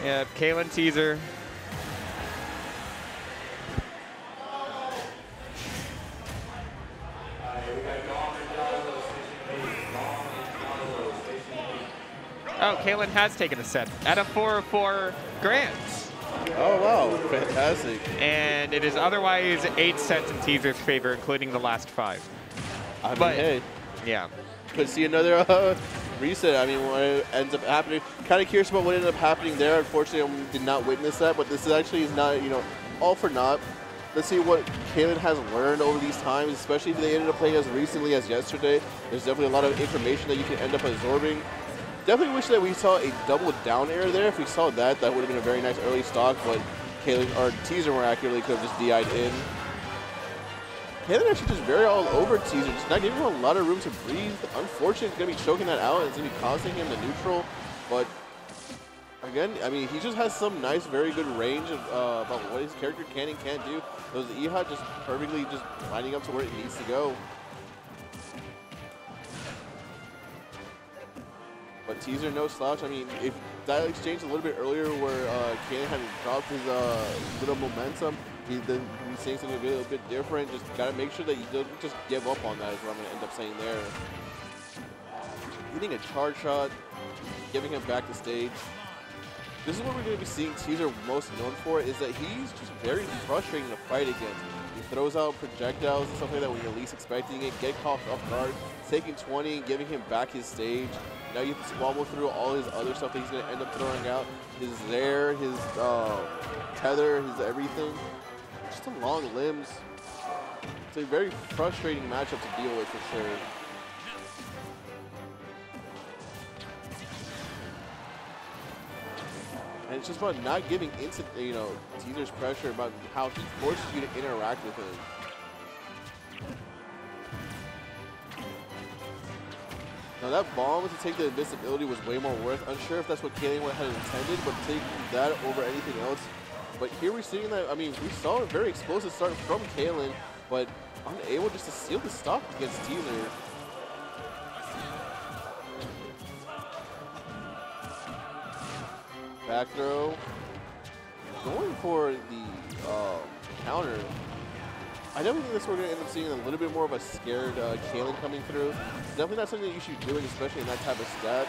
Yeah, Kailen teaser. Oh, Kailen has taken a set at a 4-4 grand. Oh, wow. Fantastic. And it is otherwise 8 sets in teaser's favor, including the last 5. I mean, But, hey. Yeah. Could see another reset. I mean, what ends up happening. Kind of curious about what ended up happening there. Unfortunately, I did not witness that, but this is actually not, all for naught. Let's see what Kailen has learned over these times, especially if they ended up playing as recently as yesterday. There's definitely a lot of information that you can end up absorbing. Definitely wish that we saw a double down air there. If we saw that, that would have been a very nice early stock, but Kailen, or teaser more accurately, could have just DI'd in. Kailen actually just very all over teaser, just not giving him a lot of room to breathe. Unfortunately, it's going to be choking that out, and it's going to be costing him the neutral. But again, I mean, he just has some nice, very good range of about what his character can and can't do. Those EHOT just perfectly just lining up to where it needs to go. But teaser, no slouch. I mean, if that exchange a little bit earlier where Kailen had dropped his little momentum, he's saying something a little bit different. Just got to make sure that you don't just give up on that is what I'm going to end up saying there. Hitting a charge shot, giving him back to stage. This is what we're going to be seeing teaser most known for, is that he's just very frustrating to fight against. He throws out projectiles and stuff like that when you're least expecting it, get caught off guard, taking 20, giving him back his stage. Now you have to squabble through all his other stuff that he's going to end up throwing out. His Zair, his tether, his everything. Just some long limbs. It's a very frustrating matchup to deal with for sure. And it's just about not giving instant, teaser's pressure about how he forces you to interact with him. Now that bomb to take the invincibility was way more worth. Unsure if that's what Kailen had intended, but taking that over anything else. But here we're seeing that, I mean, we saw a very explosive start from Kailen, but unable just to seal the stock against teaser. Back throw. Going for the counter. I definitely think that's where we're going to end up seeing a little bit more of a scared Kailen coming through. Definitely not something that you should be doing, especially in that type of stat.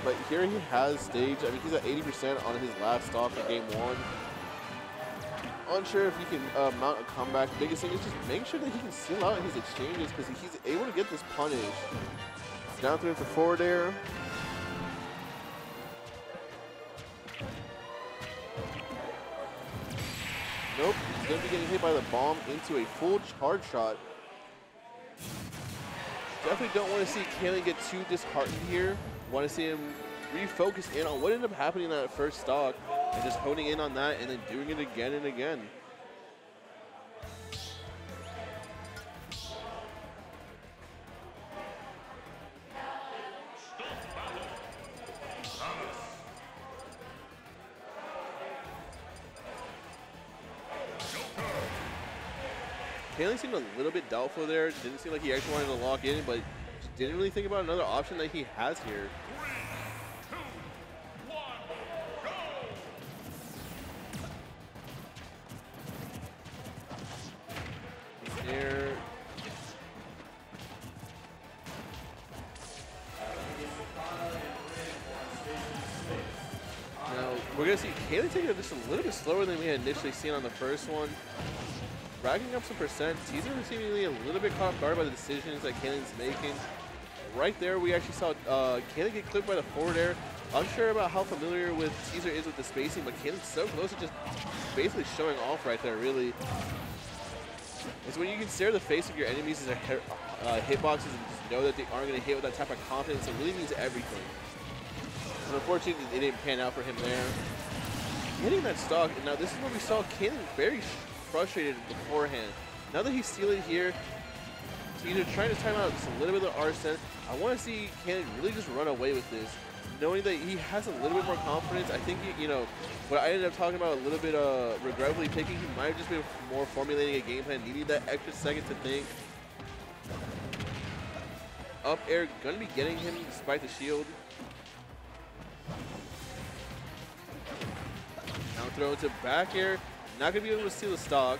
But here he has stage. I mean, he's at 80% on his last stock in game 1. Unsure if he can mount a comeback. Biggest thing is just make sure that he can seal out his exchanges because he's able to get this punish. Down through for forward air. Nope, he's going to be getting hit by the bomb into a full charge shot. Definitely don't want to see Kailen get too disheartened here. Want to see him refocus in on what ended up happening in that first stock and just honing in on that and then doing it again and again. Kailen seemed a little bit doubtful there. Didn't seem like he actually wanted to lock in, but didn't really think about another option that he has here. 3, 2, 1, go! There. Now, we're going to see Kailen taking it just a little bit slower than we had initially seen on the first one. Racking up some percent. Teaser seemingly a little bit caught off guard by the decisions that Kailen's making. Right there, we actually saw Kailen get clipped by the forward air. Unsure about how familiar with Teaser is with the spacing, but Kailen's so close to just basically showing off right there, really. It's when you can stare the face of your enemies as their hitboxes and just know that they aren't going to hit with that type of confidence. It really means everything. And unfortunately, it didn't pan out for him there. Hitting that stock, and now this is where we saw Kailen very frustrated beforehand. Now that he's stealing here, Teaser trying to time out just a little bit of Arsene. I want to see Kailen really just run away with this, knowing that he has a little bit more confidence. I think, what I ended up talking about a little bit regretfully picking, he might have just been more formulating a game plan, needing that extra second to think. Up air, gonna be getting him despite the shield. throw into back air. Not going to be able to steal the stock.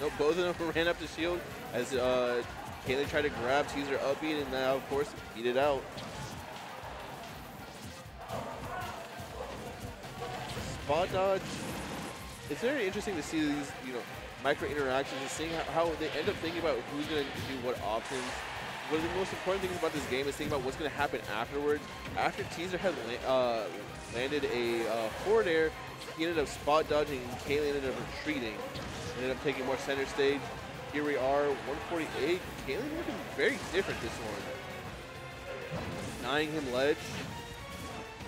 Nope, both of them ran up the shield as Kailen tried to grab teaser up beat, and now, of course, beat it out. Spot dodge. It's very interesting to see these, micro interactions and seeing how they end up thinking about who's going to do what options. One of the most important things about this game is thinking about what's going to happen afterwards. After teaser had landed a forward air, he ended up spot dodging, and Kailen ended up retreating. Ended up taking more center stage. Here we are, 148. Kailen looking very different this one. Denying him ledge.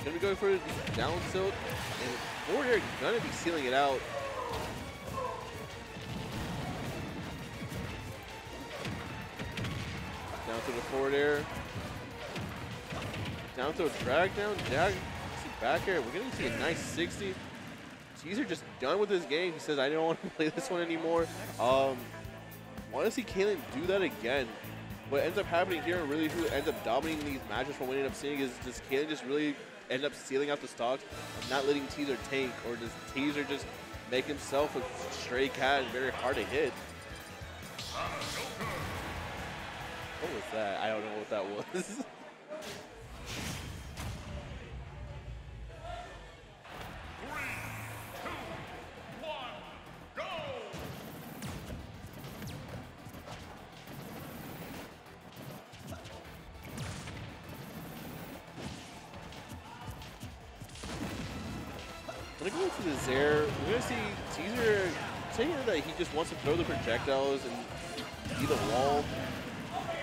Gonna be going for the down tilt, and forward air gonna be sealing it out. Down to the forward air. Down to a drag down, back air. We're gonna see a nice 60. Teaser just done with this game. He says, I don't want to play this one anymore. Want to see Kailen do that again. What ends up happening here, and really who ends up dominating these matches from what we end up seeing, is does Kailen just really end up sealing out the stocks and not letting teaser tank, or does teaser just make himself a stray cat and very hard to hit? What was that? I don't know what that was. When it goes to the Zaire, we're going to see teaser saying that he just wants to throw the projectiles and beat the wall.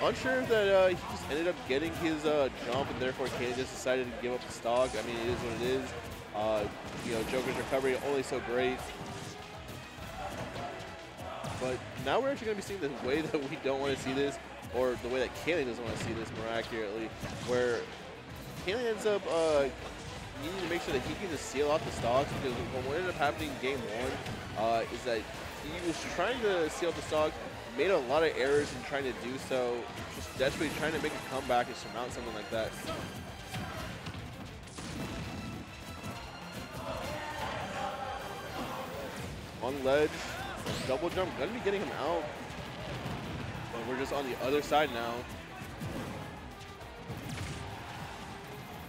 Unsure that he just ended up getting his jump, and therefore Kailen just decided to give up the stock. I mean, it is what it is. Joker's recovery only so great. But now we're actually going to be seeing the way that we don't want to see this, or the way that Kailen doesn't want to see this more accurately, where Kailen ends up needing to make sure that he can just seal out the stocks, because what ended up happening in game one is that he was trying to seal out the stock, made a lot of errors in trying to do so, just desperately trying to make a comeback and surmount something like that. On ledge, double jump, gonna be getting him out. But we're just on the other side now.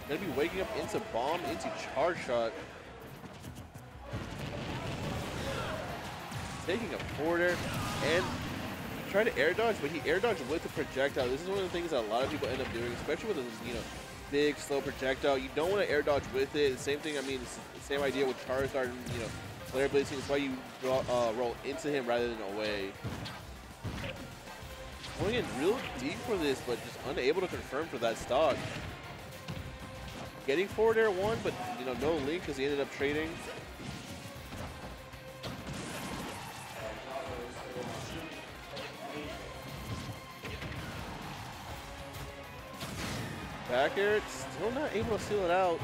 Gonna be waking up into bomb, into charge shot. Taking a forward air, and trying to air dodge, but he air dodged with the projectile. This is one of the things that a lot of people end up doing, especially with a big, slow projectile. You don't want to air dodge with it. The same thing, I mean, it's the same idea with Charizard and, Flare Blazing. It's why you roll into him rather than away. Going in real deep for this, but just unable to confirm for that stock. Getting forward air one, but no link because he ended up trading. Back air, it's still not able to seal it out.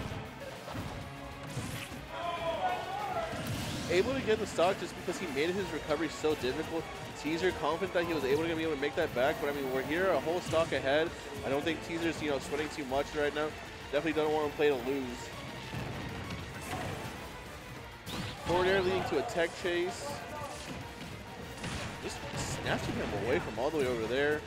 Able to get the stock just because he made his recovery so difficult. Teaser confident that he was able to make that back, but I mean, we're here a whole stock ahead. I don't think Teaser's sweating too much right now. Definitely don't want to play to lose. Forward air leading to a tech chase. Just snatching him away from all the way over there.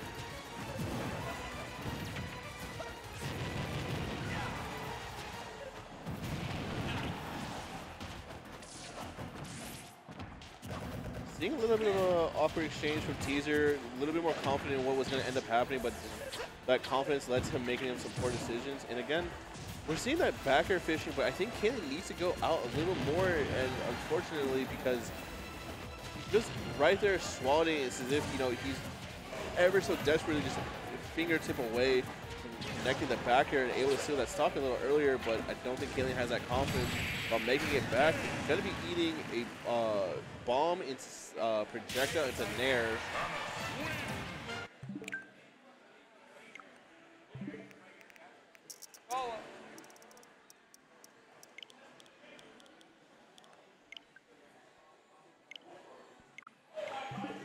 Seeing a little bit of an awkward exchange from Teaser, a little bit more confident in what was going to end up happening, but that confidence led to him making some poor decisions. And again, we're seeing that back air fishing, but I think Kailen needs to go out a little more, and unfortunately, because he's just right there swallowing it, it's as if, he's ever so desperately just a fingertip away from connecting the back air and able to seal that stock a little earlier, but I don't think Kailen has that confidence about making it back. He's going to be eating a bomb into projectile into Nair.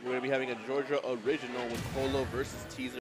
We're going to be having a Georgia original with Polo versus Teaser.